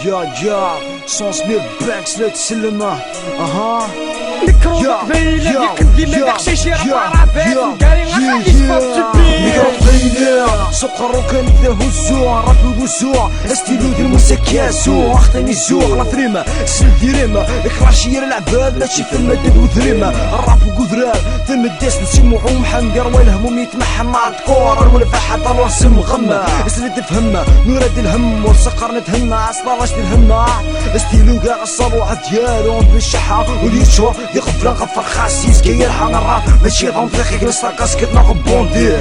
يا 100 بانكس لا تسلمه اها ميكرو قبيلة يقدي ما داكشي شي رابات وكاري غنخلي سباب ميكرو قبيلة سوق الروكان بدا هزوع راب الوزوع استيلو ديال المساكاسو اختاني الزوق لا فريمة سلك ديريمة الكراشير العباد ماشي في المدد وذريمة الراب وقدران ثم الداس نسموهم حنقر والهموم يتمحى مع الكور ولا فحط الرسم غمة اسلت تفهمها نورد الهم والسقر نتهنى اصلا راش الهمة استيلو كاع الصبوحة ديالهم بالشحة واليوتيوب يقبل غفر خاسيس كي يلحق الراب ماشي غنفيخ يجلس كاسكت نغبوندي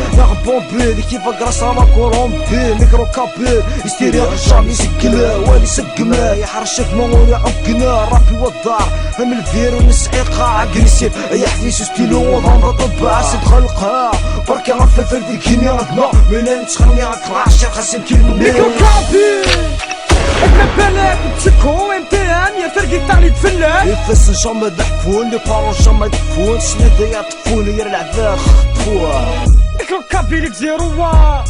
اللي كيف قرص ما كورومبي ميكرو كابي يستيري جامي يسكلا والي سقما يحرشك مونغولي عقنا رابي والدار هم الفير ونسعيقها عقريسيف اي حديث ستيلو وضم طبع سد خلقها بركي غفل فردي كيني غدما ملان تخلني غكراش خاصم كلمة ميكرو كابي اكنا بالك تشكو امتحان يا فرقي تاعي تفلان يفس نشام دحفون لي بارون شام دحفون سنيد يطفون يا العذاب خطفوها ميكرو كابي لك زيروا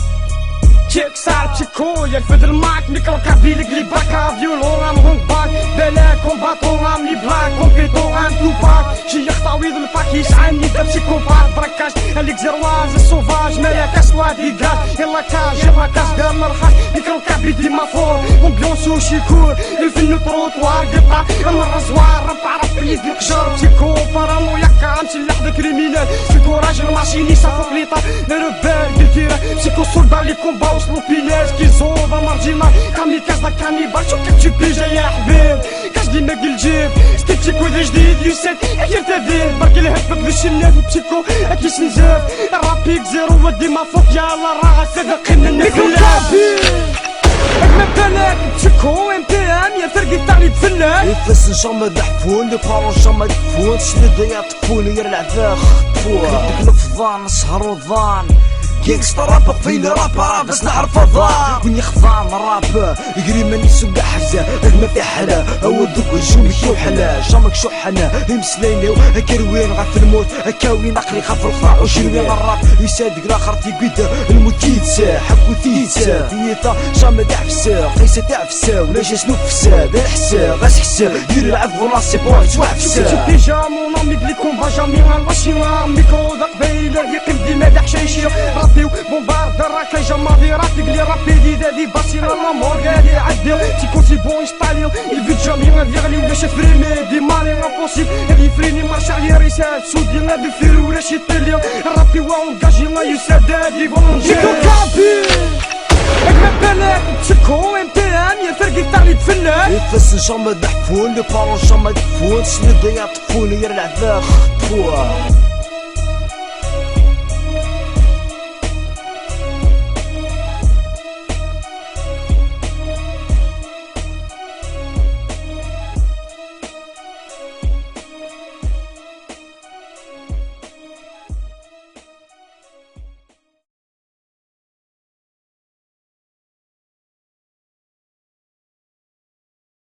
تشيك صار تشيكو يا الفد الماك ميكرو كابي لك لي باكا فيولون ام هونغ باك بالك كومباتون ام لي بلاك كومبيتون ام توباك شي يخطاويض الفاك يسعني داب سيكوبات بركاش هليك زرواز السوفاج مالك اسود يقال يلا كاش دار مرحاش ميكرو كابي ديما فور امبيونس وشيكور الفن تروطوار قطع الرزوار رفع يد القشر تيكو بارانويا كان سلاح ذا كريمينال سيكو راجل ماشيني صافوك ليطا نربال بالكيرا سيكو سولدا لي كومبا وصلو بيناج كي زوبا مارجينا كاملي كاز دا كانيبال شو كتشوف بيجا يا حبيب كاش ديما قلجيب ستيتشيكو ذا جديد يوسات اكير تدير بركي الهبك بالشنات وبسيكو اكيش نزاف الرابيك زيرو ديما فوق يلا راس هذا قمنا النفلاس اكنا بالك تشكو امتحان يا فرقي تاعي تفلان يفس نشام دحفون لي بارون شام دحفون شنيد يطفون يا العذاب خطفوها الفضان سهر وضان جيكستا راب قفيل راب بس نعرف الضاع وين يخضع الراب يقري ماني سوق حزة ما في حلا اول دوك جومي كيو حلا جامك شحنا يمسلينيو كروين غاف الموت كاوي نقلي خاف الخضاع وشروين الراب يصادق الاخر تيبيدا الموت يتسا حكو ثيتا ثيتا جام دعفسا قيسة دعفسا ولا جا شنو فسا دار حسا غاس حسا دير العب غناصي بوي توعفسا ديجا مون امي بلي كومبا جامي غنواشي ميكرو ذا قبيلة يقم ديما دحشيشي رابيو بومبارد راكي جاما في راسك لي رابي دي باسينا لا مورغالي عدي تيكون سي بون يستاليو الفيد جامي غادي يغلي ولا شفريمي دي مالي امبوسيبل هادي فريني مارشا عليا ريسال سودي غادي فير ولا شي تيليو الرابي واو انكاجي ما يساد هادي بون جيتو كابي اكنا بالك تشكو امتحان يا فرقي تاعي تفلان يفس نشام دحفون لي بارون شام دحفون شنيد يطفون يا العذاب خطفوها